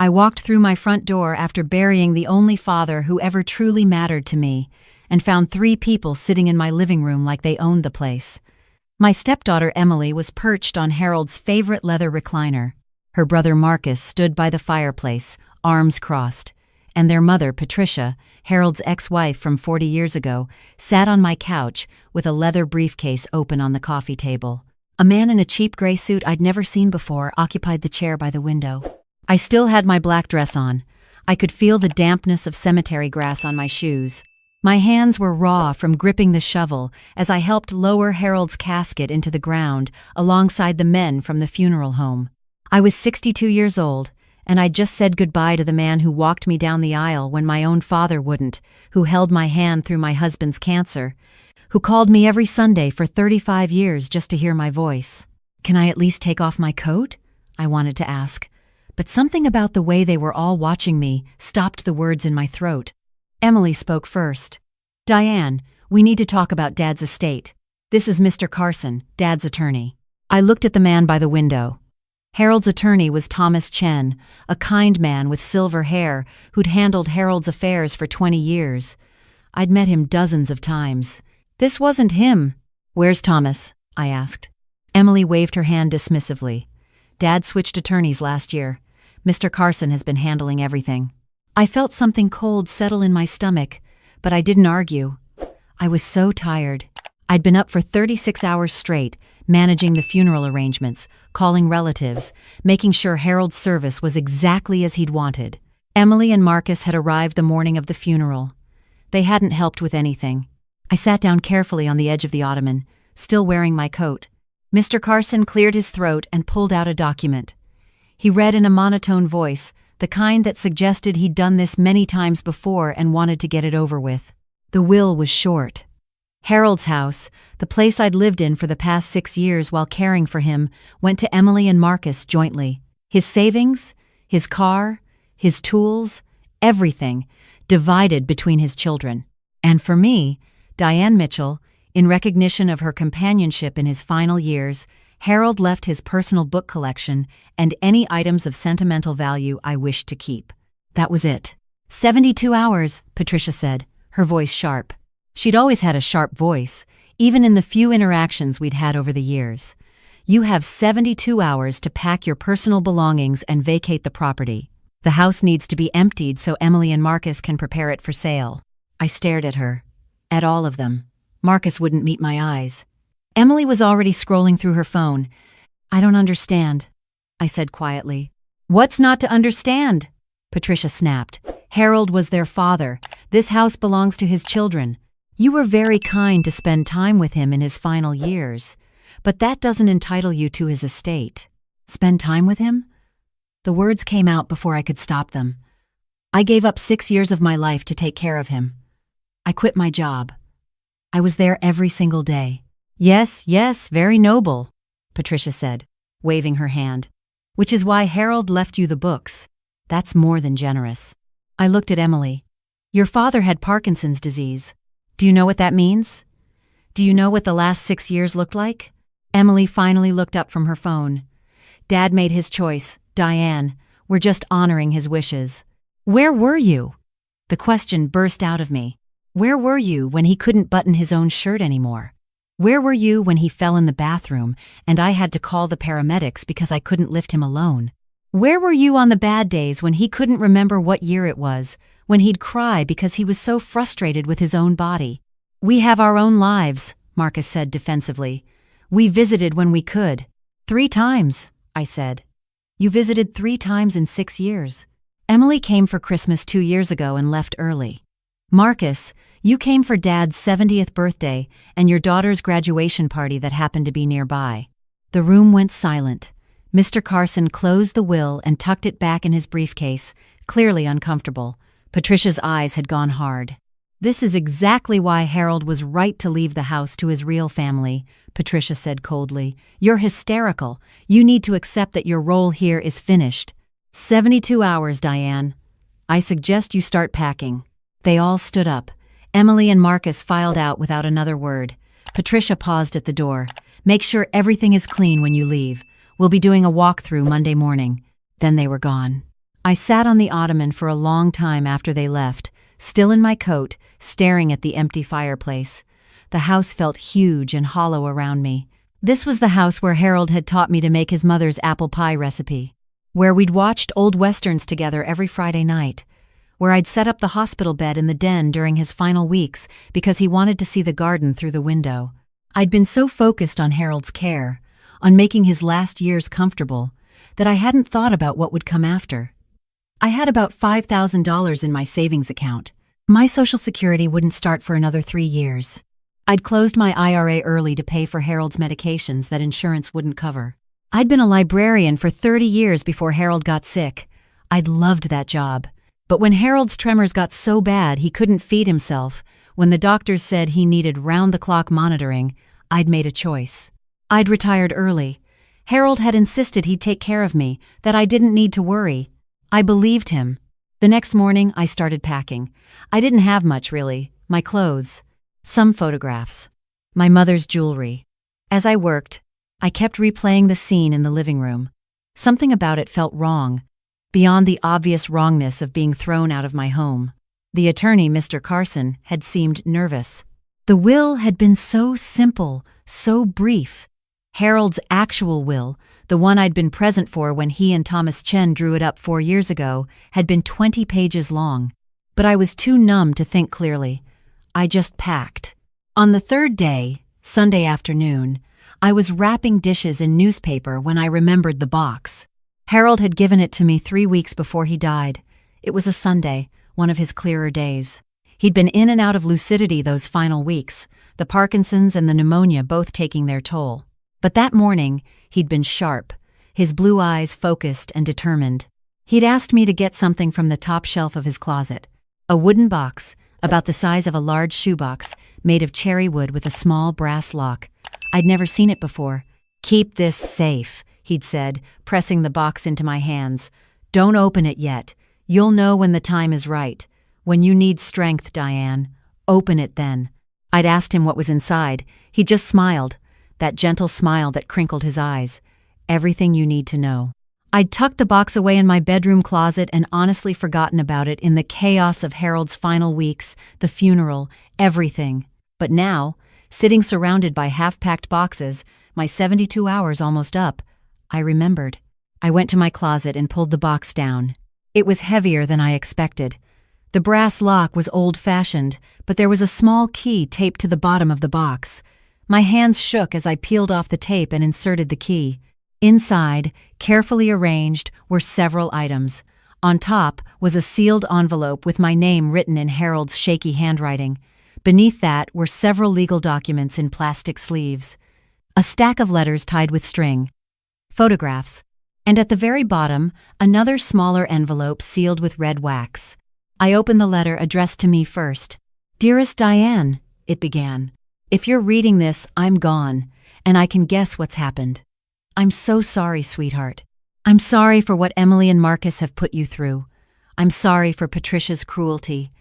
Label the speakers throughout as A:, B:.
A: I walked through my front door after burying the only father who ever truly mattered to me, and found 3 people sitting in my living room like they owned the place. My stepdaughter Emily was perched on Harold's favorite leather recliner. Her brother Marcus stood by the fireplace, arms crossed, and their mother, Patricia, Harold's ex-wife from 40 years ago, sat on my couch with a leather briefcase open on the coffee table. A man in a cheap gray suit I'd never seen before occupied the chair by the window. I still had my black dress on. I could feel the dampness of cemetery grass on my shoes. My hands were raw from gripping the shovel as I helped lower Harold's casket into the ground alongside the men from the funeral home. I was 62 years old, and I'd just said goodbye to the man who walked me down the aisle when my own father wouldn't, who held my hand through my husband's cancer, who called me every Sunday for 35 years just to hear my voice. "Can I at least take off my coat?" I wanted to ask, but something about the way they were all watching me stopped the words in my throat. Emily spoke first. "Diane, we need to talk about Dad's estate. This is Mr. Carson, Dad's attorney." I looked at the man by the window. Harold's attorney was Thomas Chen, a kind man with silver hair who'd handled Harold's affairs for 20 years. I'd met him dozens of times. This wasn't him. "Where's Thomas?" I asked. Emily waved her hand dismissively. "Dad switched attorneys last year. Mr. Carson has been handling everything." I felt something cold settle in my stomach, but I didn't argue. I was so tired. I'd been up for 36 hours straight, managing the funeral arrangements, calling relatives, making sure Harold's service was exactly as he'd wanted. Emily and Marcus had arrived the morning of the funeral. They hadn't helped with anything. I sat down carefully on the edge of the ottoman, still wearing my coat. Mr. Carson cleared his throat and pulled out a document. He read in a monotone voice, the kind that suggested he'd done this many times before and wanted to get it over with. The will was short. Harold's house, the place I'd lived in for the past 6 years while caring for him, went to Emily and Marcus jointly. His savings, his car, his tools, everything, divided between his children. And for me, Diane Mitchell, in recognition of her companionship in his final years, Harold left his personal book collection and any items of sentimental value I wished to keep. That was it. 72 hours, Patricia said, her voice sharp. She'd always had a sharp voice, even in the few interactions we'd had over the years. "You have 72 hours to pack your personal belongings and vacate the property. The house needs to be emptied so Emily and Marcus can prepare it for sale." I stared at her. At all of them. Marcus wouldn't meet my eyes. Emily was already scrolling through her phone. "I don't understand," I said quietly. "What's not to understand?" Patricia snapped. "Harold was their father. This house belongs to his children. You were very kind to spend time with him in his final years, but that doesn't entitle you to his estate." Spend time with him? The words came out before I could stop them. I gave up 6 years of my life to take care of him. I quit my job. I was there every single day. Yes, very noble," Patricia said, waving her hand. "Which is why Harold left you the books. That's more than generous." I looked at Emily. "Your father had Parkinson's disease. Do you know what that means? Do you know what the last 6 years looked like?" Emily finally looked up from her phone. "Dad made his choice, Diane. We're just honoring his wishes." "Where were you?" The question burst out of me. Where were you when he couldn't button his own shirt anymore? Where were you when he fell in the bathroom and I had to call the paramedics because I couldn't lift him alone? Where were you on the bad days when he couldn't remember what year it was, when he'd cry because he was so frustrated with his own body? "We have our own lives," Marcus said defensively. "We visited when we could." 3 times, I said. "You visited 3 times in 6 years. Emily came for Christmas 2 years ago and left early. Marcus, you came for Dad's 70th birthday and your daughter's graduation party that happened to be nearby." The room went silent. Mr. Carson closed the will and tucked it back in his briefcase, clearly uncomfortable. Patricia's eyes had gone hard. "This is exactly why Harold was right to leave the house to his real family," Patricia said coldly. "You're hysterical. You need to accept that your role here is finished. 72 hours, Diane. I suggest you start packing." They all stood up. Emily and Marcus filed out without another word. Patricia paused at the door. "Make sure everything is clean when you leave. We'll be doing a walkthrough Monday morning." Then they were gone. I sat on the ottoman for a long time after they left, still in my coat, staring at the empty fireplace. The house felt huge and hollow around me. This was the house where Harold had taught me to make his mother's apple pie recipe, where we'd watched old westerns together every Friday night, where I'd set up the hospital bed in the den during his final weeks because he wanted to see the garden through the window. I'd been so focused on Harold's care, on making his last years comfortable, that I hadn't thought about what would come after. I had about $5,000 in my savings account. My Social Security wouldn't start for another 3 years. I'd closed my IRA early to pay for Harold's medications that insurance wouldn't cover. I'd been a librarian for 30 years before Harold got sick. I'd loved that job. But when Harold's tremors got so bad he couldn't feed himself, when the doctors said he needed round-the-clock monitoring, I'd made a choice. I'd retired early. Harold had insisted he'd take care of me, that I didn't need to worry. I believed him. The next morning, I started packing. I didn't have much, really. My clothes. Some photographs. My mother's jewelry. As I worked, I kept replaying the scene in the living room. Something about it felt wrong, beyond the obvious wrongness of being thrown out of my home. The attorney, Mr. Carson, had seemed nervous. The will had been so simple, so brief. Harold's actual will, the one I'd been present for when he and Thomas Chen drew it up 4 years ago, had been 20 pages long. But I was too numb to think clearly. I just packed. On the third day, Sunday afternoon, I was wrapping dishes in newspaper when I remembered the box. Harold had given it to me 3 weeks before he died. It was a Sunday, one of his clearer days. He'd been in and out of lucidity those final weeks, the Parkinson's and the pneumonia both taking their toll. But that morning, he'd been sharp, his blue eyes focused and determined. He'd asked me to get something from the top shelf of his closet, a wooden box, about the size of a large shoebox, made of cherry wood with a small brass lock. I'd never seen it before. "Keep this safe," he'd said, pressing the box into my hands. "Don't open it yet. You'll know when the time is right. When you need strength, Diane. Open it then." I'd asked him what was inside. He just smiled, that gentle smile that crinkled his eyes. "Everything you need to know." I'd tucked the box away in my bedroom closet and honestly forgotten about it in the chaos of Harold's final weeks, the funeral, everything. But now, sitting surrounded by half-packed boxes, my 72 hours almost up, I remembered. I went to my closet and pulled the box down. It was heavier than I expected. The brass lock was old-fashioned, but there was a small key taped to the bottom of the box. My hands shook as I peeled off the tape and inserted the key. Inside, carefully arranged, were several items. On top was a sealed envelope with my name written in Harold's shaky handwriting. Beneath that were several legal documents in plastic sleeves. A stack of letters tied with string. Photographs. And at the very bottom, another smaller envelope sealed with red wax. I opened the letter addressed to me first. "Dearest Diane," it began. "If you're reading this, I'm gone, and I can guess what's happened. I'm so sorry, sweetheart. I'm sorry for what Emily and Marcus have put you through. I'm sorry for Patricia's cruelty.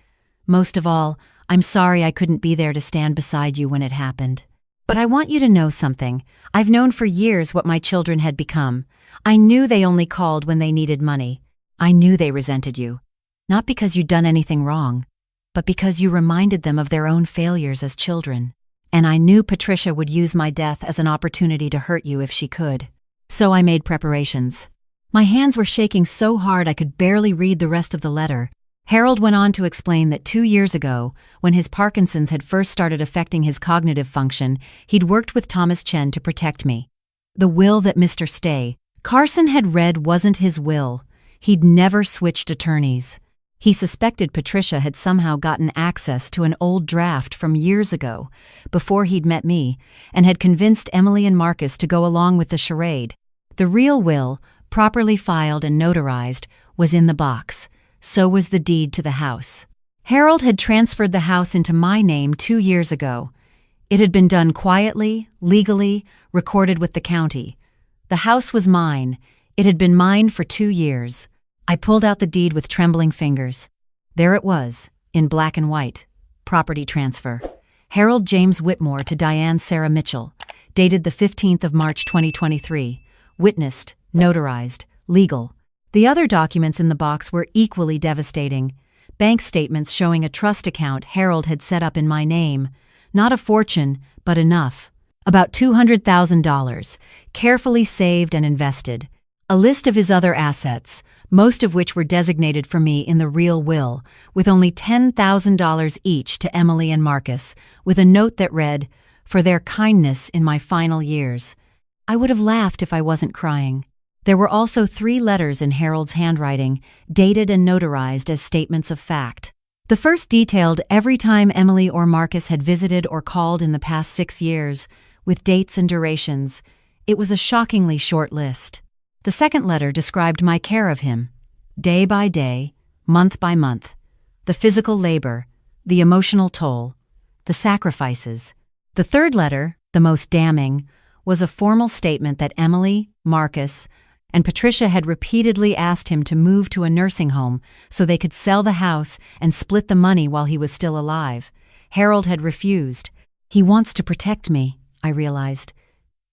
A: Most of all, I'm sorry I couldn't be there to stand beside you when it happened. But I want you to know something. I've known for years what my children had become. I knew they only called when they needed money. I knew they resented you. Not because you'd done anything wrong, but because you reminded them of their own failures as children. And I knew Patricia would use my death as an opportunity to hurt you if she could. So I made preparations." My hands were shaking so hard I could barely read the rest of the letter. Harold went on to explain that 2 years ago, when his Parkinson's had first started affecting his cognitive function, he'd worked with Thomas Chen to protect me. The will that Mr. Carson had read wasn't his will. He'd never switched attorneys. He suspected Patricia had somehow gotten access to an old draft from years ago, before he'd met me, and had convinced Emily and Marcus to go along with the charade. The real will, properly filed and notarized, was in the box. So was the deed to the house. Harold had transferred the house into my name 2 years ago. It had been done quietly, legally, recorded with the county. The house was mine. It had been mine for 2 years. I pulled out the deed with trembling fingers. There it was, in black and white. Property transfer. Harold James Whitmore to Diane Sarah Mitchell. Dated the 15th of March 2023. Witnessed, notarized, legal. The other documents in the box were equally devastating. Bank statements showing a trust account Harold had set up in my name. Not a fortune, but enough. About $200,000, carefully saved and invested. A list of his other assets, most of which were designated for me in the real will, with only $10,000 each to Emily and Marcus, with a note that read, "For their kindness in my final years." I would have laughed if I wasn't crying. There were also 3 letters in Harold's handwriting, dated and notarized as statements of fact. The first detailed every time Emily or Marcus had visited or called in the past 6 years, with dates and durations. It was a shockingly short list. The second letter described my care of him, day by day, month by month, the physical labor, the emotional toll, the sacrifices. The third letter, the most damning, was a formal statement that Emily, Marcus, and Patricia had repeatedly asked him to move to a nursing home so they could sell the house and split the money while he was still alive. Harold had refused. He wants to protect me, I realized.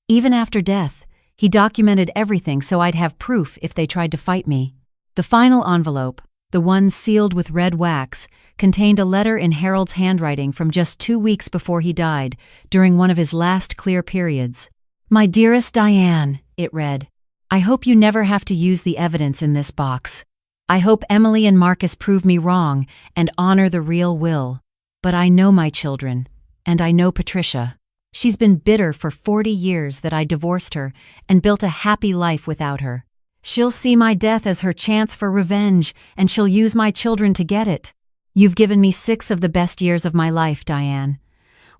A: Even after death, he documented everything so I'd have proof if they tried to fight me. The final envelope, the one sealed with red wax, contained a letter in Harold's handwriting from just 2 weeks before he died, during one of his last clear periods. "My dearest Diane," it read, "I hope you never have to use the evidence in this box. I hope Emily and Marcus prove me wrong and honor the real will. But I know my children, and I know Patricia. She's been bitter for 40 years that I divorced her and built a happy life without her. She'll see my death as her chance for revenge, and she'll use my children to get it. You've given me 6 of the best years of my life, Diane.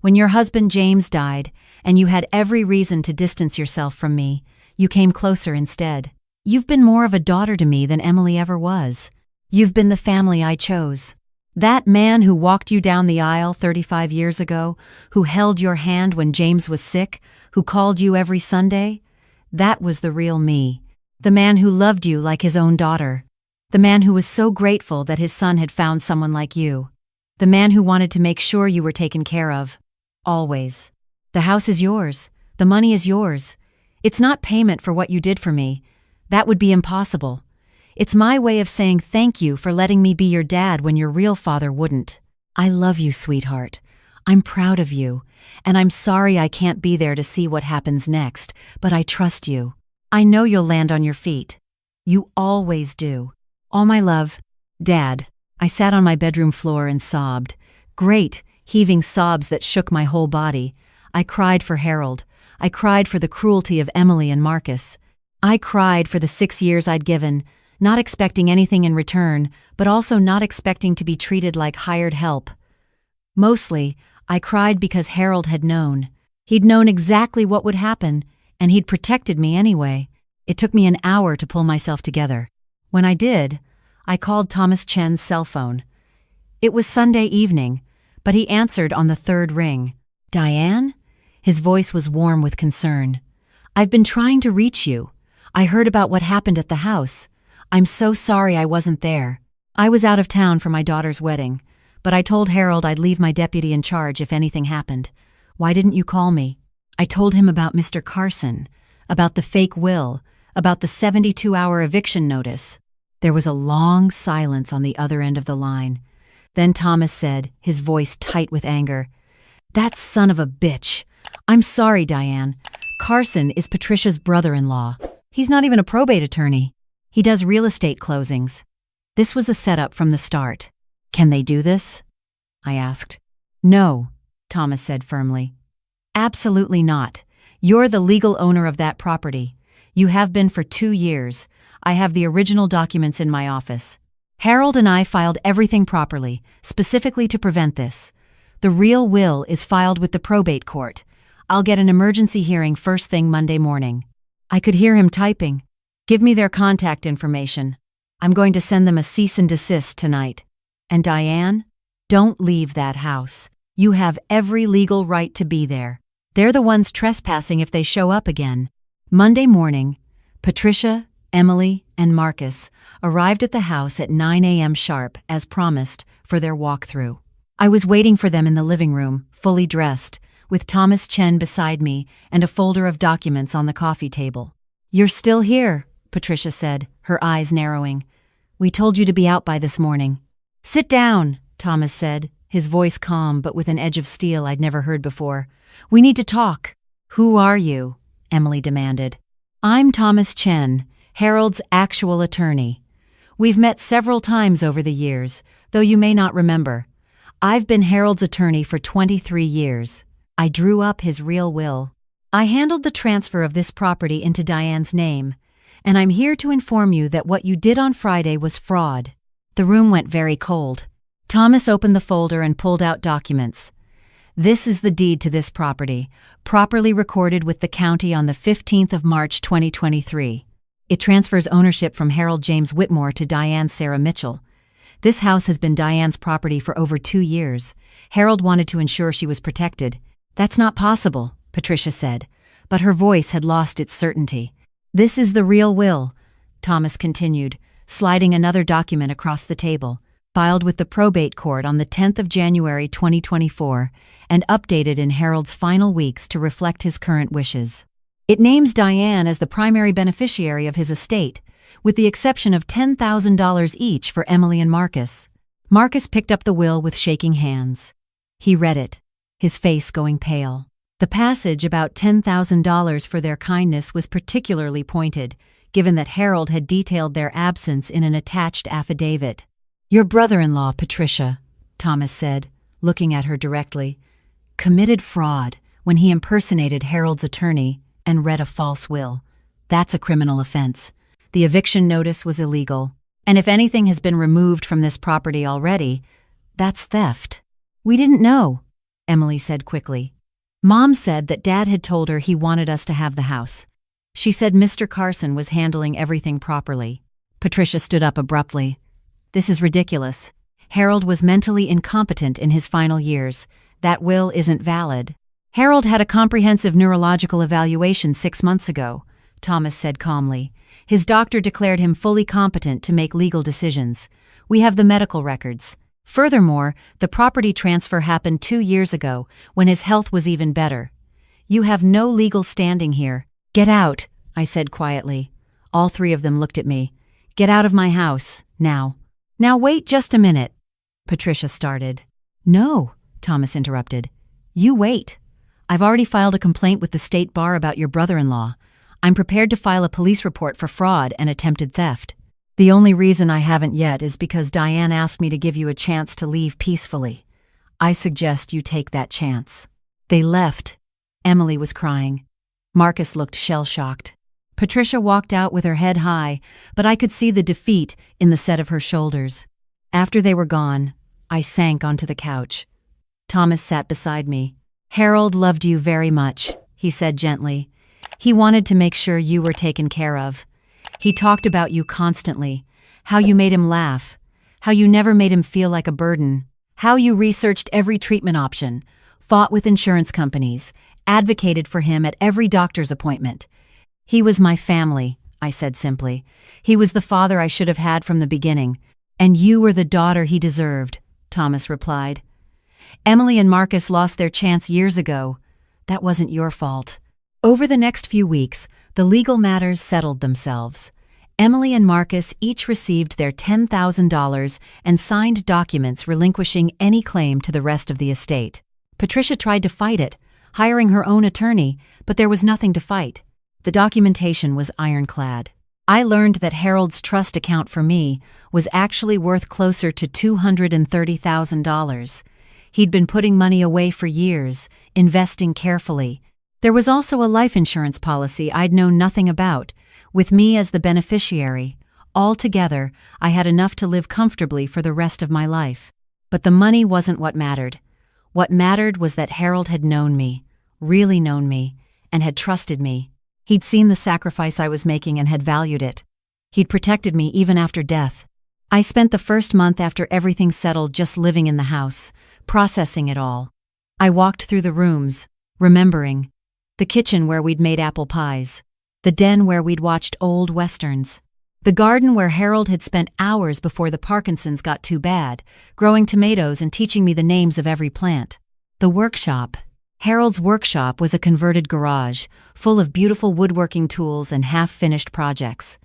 A: When your husband James died, and you had every reason to distance yourself from me, you came closer instead. You've been more of a daughter to me than Emily ever was. You've been the family I chose. That man who walked you down the aisle 35 years ago, who held your hand when James was sick, who called you every Sunday, that was the real me. The man who loved you like his own daughter. The man who was so grateful that his son had found someone like you. The man who wanted to make sure you were taken care of. Always. The house is yours. The money is yours. It's not payment for what you did for me. That would be impossible. It's my way of saying thank you for letting me be your dad when your real father wouldn't. I love you, sweetheart. I'm proud of you, and I'm sorry I can't be there to see what happens next, but I trust you. I know you'll land on your feet. You always do. All my love, Dad." I sat on my bedroom floor and sobbed. Great, heaving sobs that shook my whole body. I cried for Harold. I cried for the cruelty of Emily and Marcus. I cried for the 6 years I'd given, not expecting anything in return, but also not expecting to be treated like hired help. Mostly, I cried because Harold had known. He'd known exactly what would happen, and he'd protected me anyway. It took me an hour to pull myself together. When I did, I called Thomas Chen's cell phone. It was Sunday evening, but he answered on the 3rd ring. "Diane?" His voice was warm with concern. "I've been trying to reach you. I heard about what happened at the house. I'm so sorry I wasn't there. I was out of town for my daughter's wedding, but I told Harold I'd leave my deputy in charge if anything happened. Why didn't you call me?" I told him about Mr. Carson, about the fake will, about the 72-hour eviction notice. There was a long silence on the other end of the line. Then Thomas said, his voice tight with anger, "That son of a bitch. I'm sorry, Diane. Carson is Patricia's brother-in-law. He's not even a probate attorney. He does real estate closings." This was a setup from the start. "Can they do this?" I asked. "No," Thomas said firmly. "Absolutely not. You're the legal owner of that property. You have been for 2 years. I have the original documents in my office. Harold and I filed everything properly, specifically to prevent this. The real will is filed with the probate court. I'll get an emergency hearing first thing Monday morning." I could hear him typing. "Give me their contact information. I'm going to send them a cease and desist tonight. And Diane, don't leave that house. You have every legal right to be there. They're the ones trespassing if they show up again." Monday morning, Patricia, Emily, and Marcus arrived at the house at 9 a.m. sharp, as promised, for their walkthrough. I was waiting for them in the living room, fully dressed, with Thomas Chen beside me and a folder of documents on the coffee table. "You're still here," Patricia said, her eyes narrowing. "We told you to be out by this morning." "Sit down," Thomas said, his voice calm but with an edge of steel I'd never heard before. "We need to talk." "Who are you?" Emily demanded. "I'm Thomas Chen, Harold's actual attorney. We've met several times over the years, though you may not remember. I've been Harold's attorney for 23 years. I drew up his real will. I handled the transfer of this property into Diane's name, and I'm here to inform you that what you did on Friday was fraud." The room went very cold. Thomas opened the folder and pulled out documents. "This is the deed to this property, properly recorded with the county on the 15th of March 2023. It transfers ownership from Harold James Whitmore to Diane Sarah Mitchell. This house has been Diane's property for over 2 years. Harold wanted to ensure she was protected." "That's not possible," Patricia said, but her voice had lost its certainty. "This is the real will," Thomas continued, sliding another document across the table, filed with the probate court on the 10th of January 2024 and updated in Harold's final weeks to reflect his current wishes. It names Diane as the primary beneficiary of his estate, with the exception of $10,000 each for Emily and Marcus. Marcus picked up the will with shaking hands. He read it, his face going pale. The passage about $10,000 for their kindness was particularly pointed, given that Harold had detailed their absence in an attached affidavit. "Your brother-in-law, Patricia," Thomas said, looking at her directly, "committed fraud when he impersonated Harold's attorney and read a false will. That's a criminal offense. The eviction notice was illegal, and if anything has been removed from this property already, that's theft." "We didn't know," Emily said quickly. "Mom said that Dad had told her he wanted us to have the house. She said Mr. Carson was handling everything properly." Patricia stood up abruptly. "This is ridiculous. Harold was mentally incompetent in his final years. That will isn't valid." "Harold had a comprehensive neurological evaluation 6 months ago," Thomas said calmly. "His doctor declared him fully competent to make legal decisions. We have the medical records. Furthermore, the property transfer happened 2 years ago, when his health was even better. You have no legal standing here." "Get out," I said quietly. All 3 of them looked at me. "Get out of my house, now." "Now wait just a minute," Patricia started. "No," Thomas interrupted. "You wait. I've already filed a complaint with the state bar about your brother-in-law. I'm prepared to file a police report for fraud and attempted theft. The only reason I haven't yet is because Diane asked me to give you a chance to leave peacefully. I suggest you take that chance." They left. Emily was crying. Marcus looked shell-shocked. Patricia walked out with her head high, but I could see the defeat in the set of her shoulders. After they were gone, I sank onto the couch. Thomas sat beside me. "Harold loved you very much," he said gently. "He wanted to make sure you were taken care of. He talked about you constantly, how you made him laugh, how you never made him feel like a burden, how you researched every treatment option, fought with insurance companies, advocated for him at every doctor's appointment. He was my family," I said simply. "He was the father I should have had from the beginning, and you were the daughter he deserved," Thomas replied. "Emily and Marcus lost their chance years ago. That wasn't your fault." Over the next few weeks, the legal matters settled themselves. Emily and Marcus each received their $10,000 and signed documents relinquishing any claim to the rest of the estate. Patricia tried to fight it, hiring her own attorney, but there was nothing to fight. The documentation was ironclad. I learned that Harold's trust account for me was actually worth closer to $230,000. He'd been putting money away for years, investing carefully. There was also a life insurance policy I'd known nothing about, with me as the beneficiary. Altogether, I had enough to live comfortably for the rest of my life. But the money wasn't what mattered. What mattered was that Harold had known me, really known me, and had trusted me. He'd seen the sacrifice I was making and had valued it. He'd protected me even after death. I spent the first month after everything settled just living in the house, processing it all. I walked through the rooms, remembering. The kitchen where we'd made apple pies. The den where we'd watched old westerns. The garden where Harold had spent hours before the Parkinsons got too bad, growing tomatoes and teaching me the names of every plant. The workshop. Harold's workshop was a converted garage, full of beautiful woodworking tools and half-finished projects.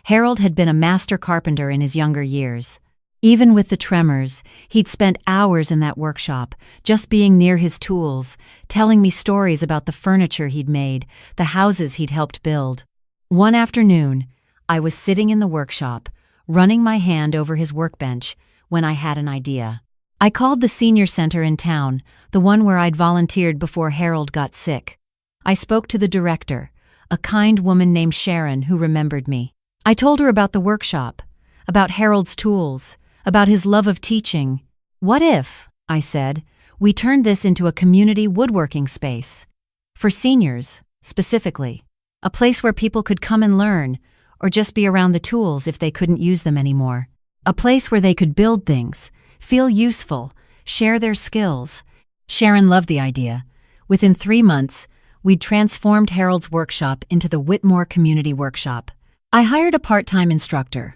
A: Harold had been a master carpenter in his younger years. Even with the tremors, he'd spent hours in that workshop, just being near his tools, telling me stories about the furniture he'd made, the houses he'd helped build. One afternoon, I was sitting in the workshop, running my hand over his workbench, when I had an idea. I called the senior center in town, the one where I'd volunteered before Harold got sick. I spoke to the director, a kind woman named Sharon who remembered me. I told her about the workshop, about Harold's tools, about his love of teaching. "What if," I said, "we turned this into a community woodworking space? For seniors, specifically. A place where people could come and learn, or just be around the tools if they couldn't use them anymore. A place where they could build things, feel useful, share their skills." Sharon loved the idea. Within 3 months, we'd transformed Harold's workshop into the Whitmore Community Workshop. I hired a part-time instructor,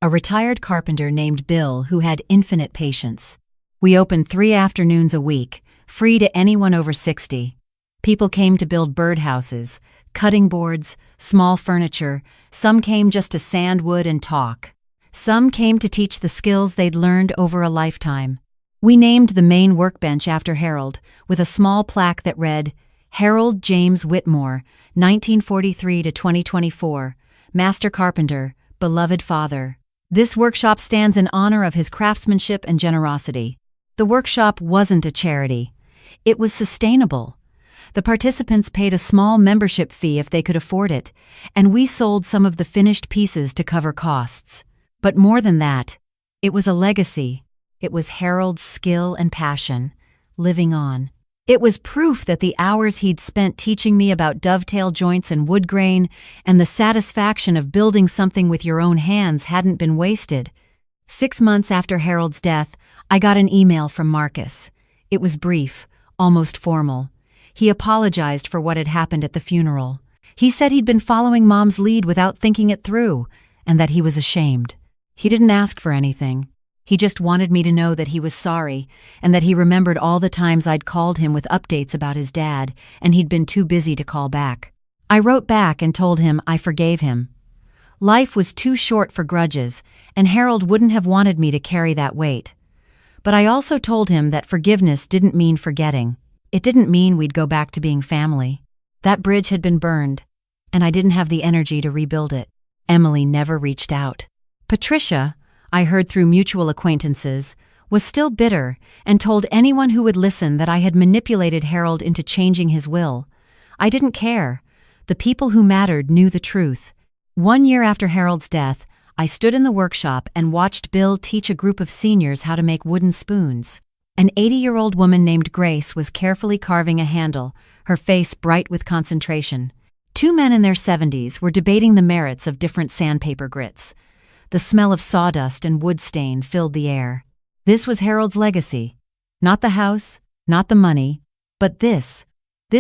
A: a retired carpenter named Bill who had infinite patience. We opened 3 afternoons a week, free to anyone over 60. People came to build birdhouses, cutting boards, small furniture. Some came just to sand wood and talk. Some came to teach the skills they'd learned over a lifetime. We named the main workbench after Harold, with a small plaque that read, "Harold James Whitmore, 1943 to 2024, Master Carpenter, Beloved Father." This workshop stands in honor of his craftsmanship and generosity. The workshop wasn't a charity. It was sustainable. The participants paid a small membership fee if they could afford it, and we sold some of the finished pieces to cover costs. But more than that, it was a legacy. It was Harold's skill and passion, living on. It was proof that the hours he'd spent teaching me about dovetail joints and wood grain and the satisfaction of building something with your own hands hadn't been wasted. 6 months after Harold's death, I got an email from Marcus. It was brief, almost formal. He apologized for what had happened at the funeral. He said he'd been following Mom's lead without thinking it through, and that he was ashamed. He didn't ask for anything. He just wanted me to know that he was sorry, and that he remembered all the times I'd called him with updates about his dad, and he'd been too busy to call back. I wrote back and told him I forgave him. Life was too short for grudges, and Harold wouldn't have wanted me to carry that weight. But I also told him that forgiveness didn't mean forgetting. It didn't mean we'd go back to being family. That bridge had been burned, and I didn't have the energy to rebuild it. Emily never reached out. Patricia, I heard through mutual acquaintances, was still bitter and told anyone who would listen that I had manipulated Harold into changing his will. I didn't care. The people who mattered knew the truth. 1 year after Harold's death, I stood in the workshop and watched Bill teach a group of seniors how to make wooden spoons. An 80-year-old woman named Grace was carefully carving a handle, her face bright with concentration. 2 men in their 70s were debating the merits of different sandpaper grits. The smell of sawdust and wood stain filled the air. This was Harold's legacy. Not the house, not the money, but this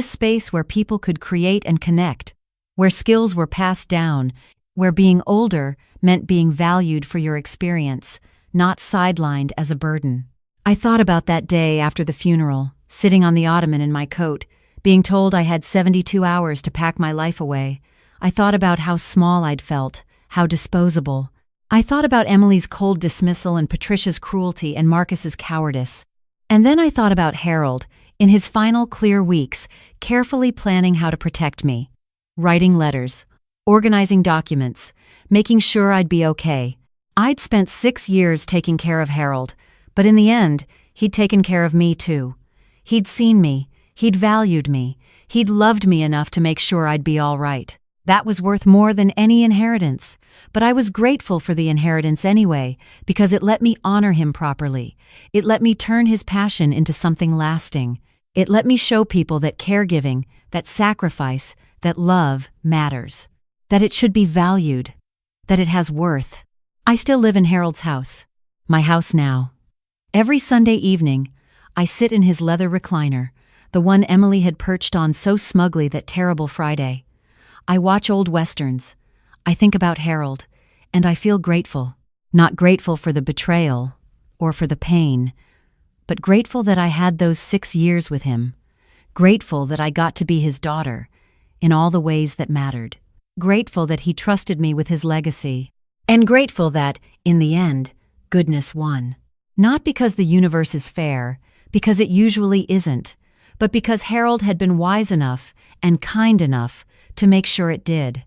A: space where people could create and connect, where skills were passed down, where being older meant being valued for your experience, not sidelined as a burden. I thought about that day after the funeral, sitting on the ottoman in my coat, being told I had 72 hours to pack my life away. I thought about how small I'd felt, how disposable. I thought about Emily's cold dismissal and Patricia's cruelty and Marcus's cowardice. And then I thought about Harold, in his final clear weeks, carefully planning how to protect me. Writing letters, organizing documents, making sure I'd be okay. I'd spent 6 years taking care of Harold, but in the end, he'd taken care of me too. He'd seen me, he'd valued me, he'd loved me enough to make sure I'd be all right. That was worth more than any inheritance, but I was grateful for the inheritance anyway, because it let me honor him properly. It let me turn his passion into something lasting. It let me show people that caregiving, that sacrifice, that love matters, that it should be valued, that it has worth. I still live in Harold's house, my house now. Every Sunday evening, I sit in his leather recliner, the one Emily had perched on so smugly that terrible Friday. I watch old westerns. I think about Harold, and I feel grateful. Not grateful for the betrayal or for the pain, but grateful that I had those 6 years with him. Grateful that I got to be his daughter in all the ways that mattered. Grateful that he trusted me with his legacy. and grateful that, in the end, goodness won. Not because the universe is fair, because it usually isn't, but because Harold had been wise enough and kind enough to make sure it did.